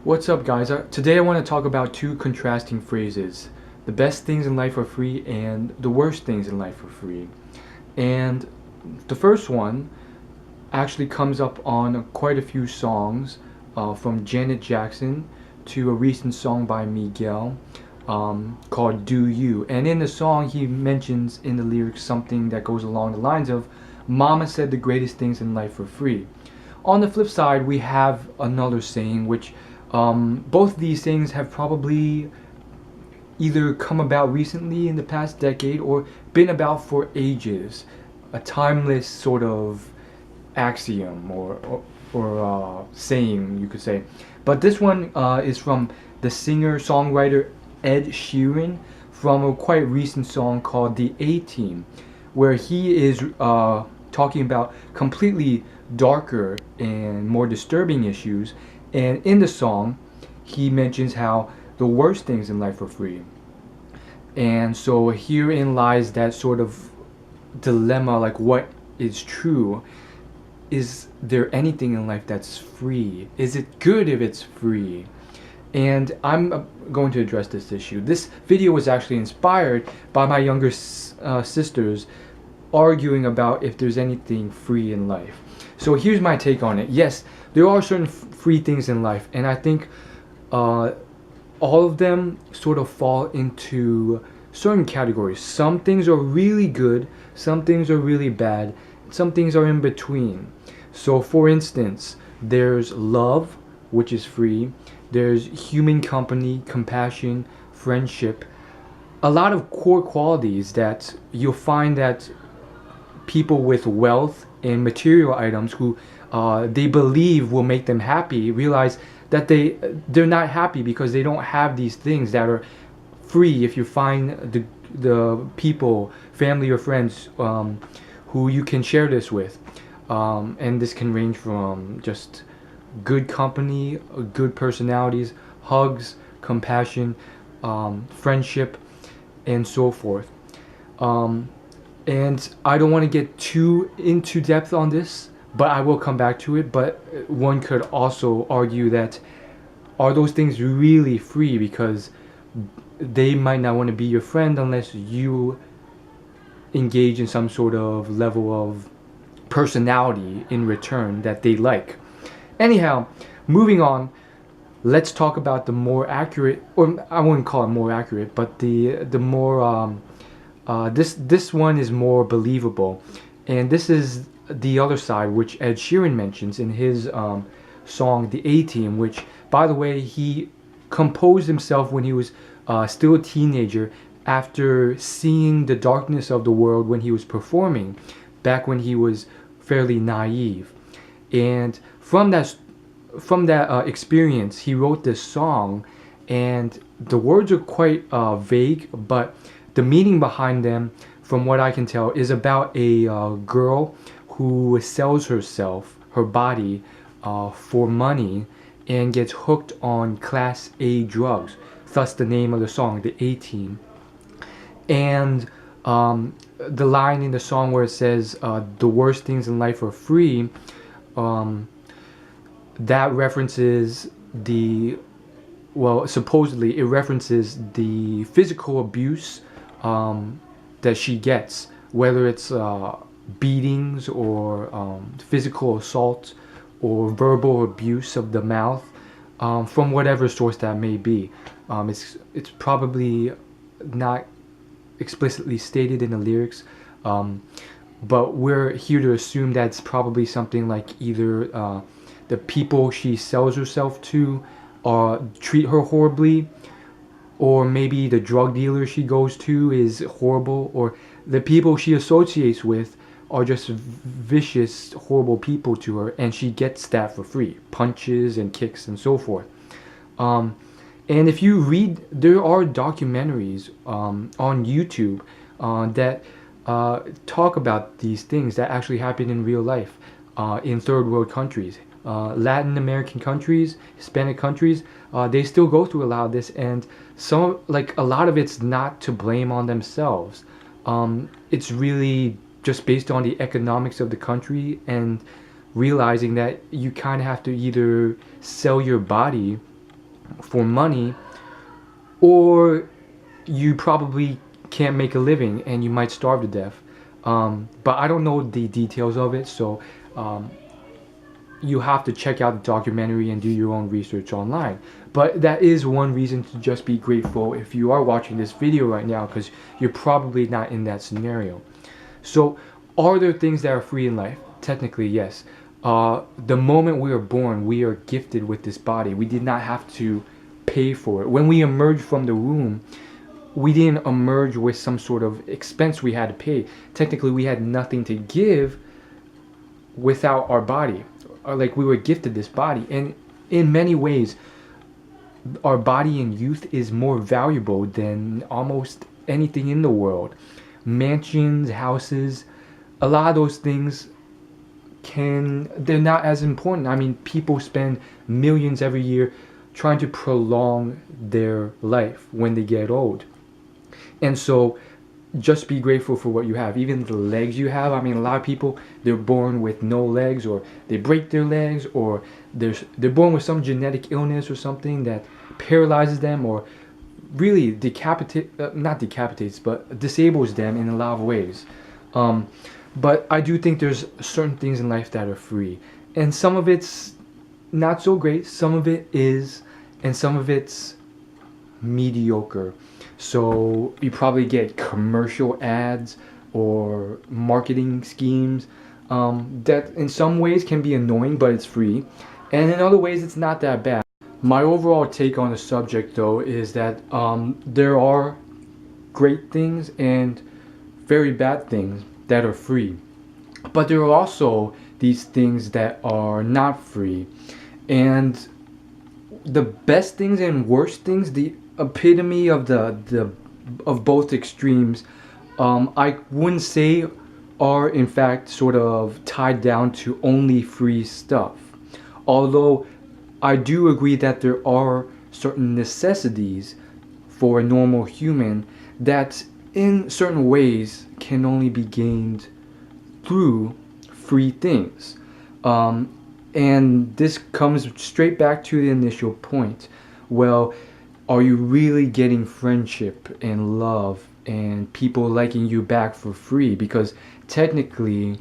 What's up, guys? Today I want to talk about two contrasting phrases. The best things in life are free and the worst things in life are free. And the first one actually comes up on quite a few songs, from Janet Jackson to a recent song by Miguel, called Do You. And in the song, he mentions in the lyrics something that goes along the lines of, Mama said the greatest things in life are free. On the flip side, we have another saying which, both these things have probably either come about recently in the past decade or been about for ages. A timeless sort of axiom or saying, you could say. But this one is from the singer-songwriter Ed Sheeran from a quite recent song called The A-Team, where he is talking about completely darker and more disturbing issues. And in the song, he mentions how the worst things in life are free. And so herein lies that sort of dilemma, like what is true? Is there anything in life that's free? Is it good if it's free? And I'm going to address this issue. This video was actually inspired by my younger sisters arguing about if there's anything free in life. So here's my take on it. Yes, there are certain free things in life, and I think all of them sort of fall into certain categories. Some things are really good, some things are really bad, some things are in between. So for instance, there's love, which is free. There's human company, compassion, friendship. A lot of core qualities that you'll find that people with wealth and material items who they believe will make them happy realize that they're not happy because they don't have these things that are free if you find the people, family or friends, who you can share this with. And this can range from just good company, good personalities, hugs, compassion, friendship, and so forth. And I don't want to get too into depth on this, but I will come back to it. But one could also argue that, are those things really free? Because they might not want to be your friend unless you engage in some sort of level of personality in return that they like. Anyhow, moving on, let's talk about the more accurate, or I wouldn't call it more accurate, but the more this one is more believable, and this is the other side, which Ed Sheeran mentions in his song "The A-Team," which, by the way, he composed himself when he was still a teenager, after seeing the darkness of the world when he was performing, back when he was fairly naive, and from that experience, he wrote this song, and the words are quite vague, but the meaning behind them, from what I can tell, is about a girl who sells herself, her body, for money, and gets hooked on Class A drugs. Thus the name of the song, The A-Team. And the line in the song where it says, the worst things in life are free, that references supposedly it references the physical abuse that she gets, whether it's beatings or physical assault or verbal abuse of the mouth, from whatever source that may be. It's probably not explicitly stated in the lyrics, but we're here to assume that's probably something like either the people she sells herself to treat her horribly, or maybe the drug dealer she goes to is horrible, or the people she associates with are just vicious, horrible people to her, and she gets that for free, punches and kicks and so forth. And if you read, there are documentaries on YouTube that talk about these things that actually happen in real life in third world countries. Latin American countries, Hispanic countries, they still go through a lot of this, and a lot of it's not to blame on themselves. It's really just based on the economics of the country, and realizing that you kind of have to either sell your body for money, or you probably can't make a living and you might starve to death. But I don't know the details of it, so um, you have to check out the documentary and do your own research online. But that is one reason to just be grateful if you are watching this video right now, because you're probably not in that scenario. So, are there things that are free in life? Technically, yes. The moment we are born, we are gifted with this body. We did not have to pay for it. When we emerged from the womb, we didn't emerge with some sort of expense we had to pay. Technically, we had nothing to give without our body. Like, we were gifted this body. And in many ways, our body in youth is more valuable than almost anything in the world. Mansions, houses, a lot of those things they're not as important. I mean, people spend millions every year trying to prolong their life when they get old. And so just be grateful for what you have. Even the legs you have. I mean, a lot of people, they're born with no legs, or they break their legs, or they're born with some genetic illness or something that paralyzes them, or really not decapitates, but disables them in a lot of ways. But I do think there's certain things in life that are free. And some of it's not so great, some of it is, and some of it's mediocre. So you probably get commercial ads or marketing schemes that in some ways can be annoying, but it's free. And in other ways, it's not that bad. My overall take on the subject, though, is that there are great things and very bad things that are free. But there are also these things that are not free. And the best things and worst things, the epitome of of both extremes, I wouldn't say are in fact sort of tied down to only free stuff. Although I do agree that there are certain necessities for a normal human that in certain ways can only be gained through free things. And this comes straight back to the initial point. Well, are you really getting friendship and love and people liking you back for free? Because technically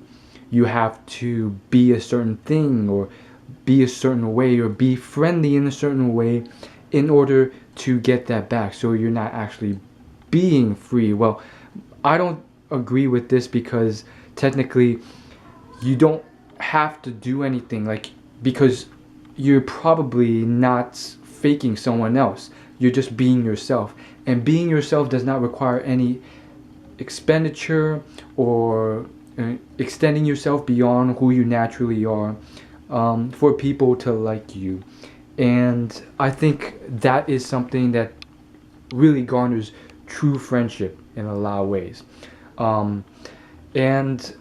you have to be a certain thing, or be a certain way, or be friendly in a certain way in order to get that back. So you're not actually being free. Well, I don't agree with this, because technically you don't have to do anything, like, because you're probably not faking someone else. You're just being yourself, and being yourself does not require any expenditure or extending yourself beyond who you naturally are for people to like you. And I think that is something that really garners true friendship in a lot of ways. And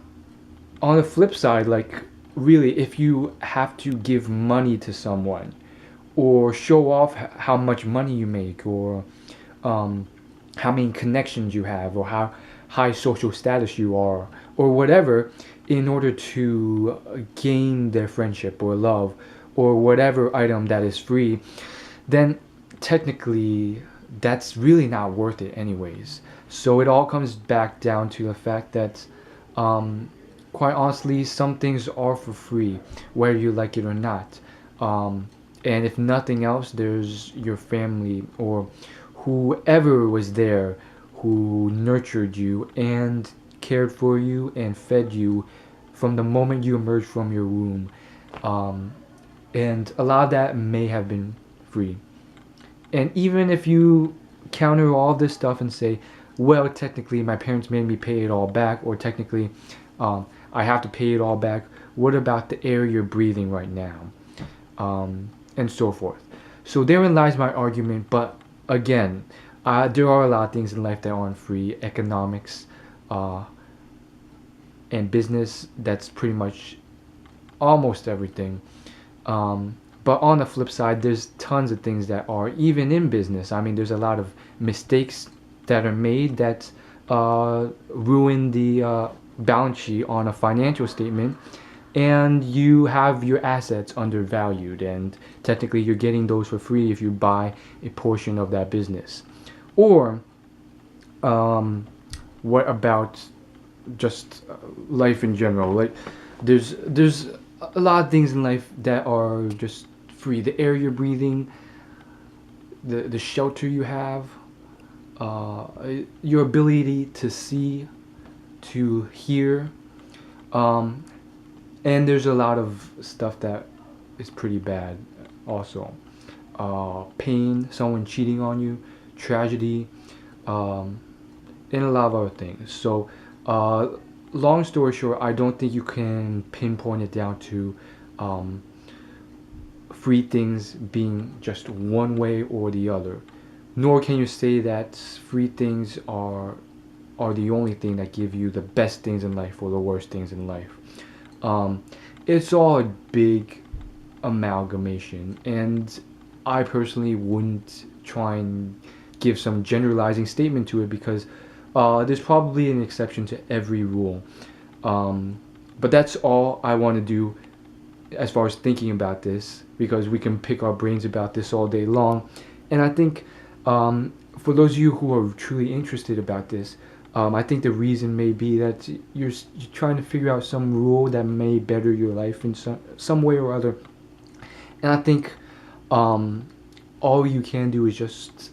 on the flip side, like, really, if you have to give money to someone, or show off how much money you make, or how many connections you have, or how high social status you are, or whatever, in order to gain their friendship or love, or whatever item that is free, then technically that's really not worth it anyways. So it all comes back down to the fact that quite honestly, some things are for free, whether you like it or not. And if nothing else, there's your family, or whoever was there who nurtured you and cared for you and fed you from the moment you emerged from your womb. And a lot of that may have been free. And even if you counter all this stuff and say, well, technically my parents made me pay it all back, or technically I have to pay it all back, what about the air you're breathing right now? And so forth. So therein lies my argument. But again, there are a lot of things in life that aren't free. Economics and business, that's pretty much almost everything. But on the flip side, there's tons of things that are, even in business. I mean, there's a lot of mistakes that are made that ruin the balance sheet on a financial statement. and you have your assets undervalued, and technically you're getting those for free if you buy a portion of that business. Or what about just life in general? Like there's a lot of things in life that are just free. The air you're breathing, the shelter you have, uh, your ability to see, to hear, um, and there's a lot of stuff that is pretty bad also. Pain, someone cheating on you, tragedy, um, and a lot of other things. So, uh, long story short, I don't think you can pinpoint it down to um, free things being just one way or the other. Nor can you say that free things are the only thing that give you the best things in life or the worst things in life. Um, it's all a big amalgamation, and I personally wouldn't try and give some generalizing statement to it because there's probably an exception to every rule. But that's all I want to do as far as thinking about this, because we can pick our brains about this all day long. And I think for those of you who are truly interested about this, I think the reason may be that you're trying to figure out some rule that may better your life in some way or other. And I think all you can do is just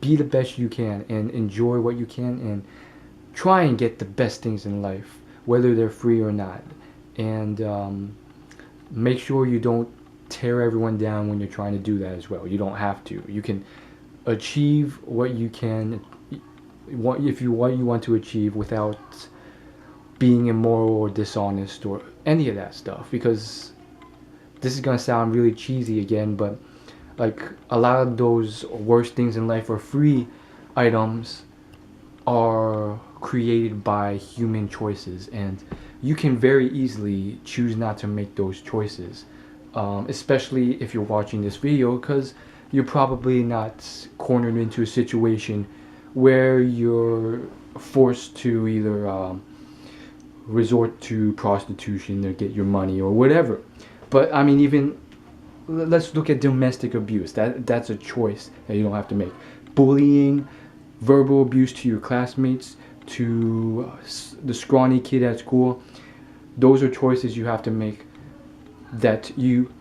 be the best you can and enjoy what you can and try and get the best things in life, whether they're free or not. And make sure you don't tear everyone down when you're trying to do that as well. You don't have to. You can achieve what you can, what you want to achieve without being immoral or dishonest or any of that stuff. Because this is gonna sound really cheesy again, but like a lot of those worst things in life or free items are created by human choices, and you can very easily choose not to make those choices, especially if you're watching this video, because you're probably not cornered into a situation where you're forced to either resort to prostitution to get your money or whatever. But I mean, even let's look at domestic abuse. That's a choice that you don't have to make. Bullying, verbal abuse to your classmates, to the scrawny kid at school. Those are choices you have to make, that you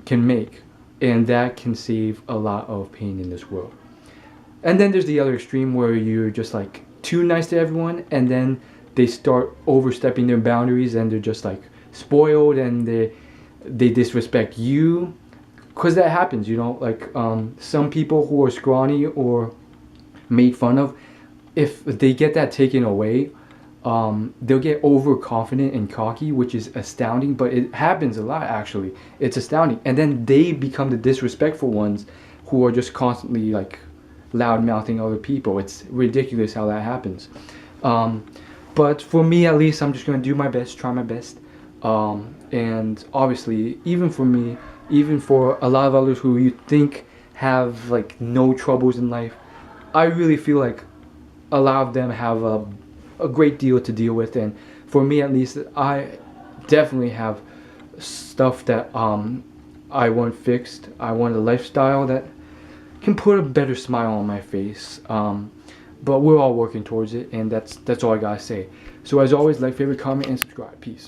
can make, and that can save a lot of pain in this world. And then there's the other extreme where you're just like too nice to everyone, and then they start overstepping their boundaries and they're just like spoiled and they disrespect you. Because that happens, you know, like some people who are scrawny or made fun of, if they get that taken away, they'll get overconfident and cocky, which is astounding, but it happens a lot actually. It's astounding. And then they become the disrespectful ones who are just constantly like loud mouthing other people. It's ridiculous how that happens. But for me at least, I'm just going to do my best, try my best. And obviously, even for me, even for a lot of others who you think have like no troubles in life, I really feel like a lot of them have a great deal to deal with. And for me at least, I definitely have stuff that I want fixed. I want a lifestyle that can put a better smile on my face. But we're all working towards it, and that's all I gotta say. So as always, like, favorite, comment, and subscribe. Peace.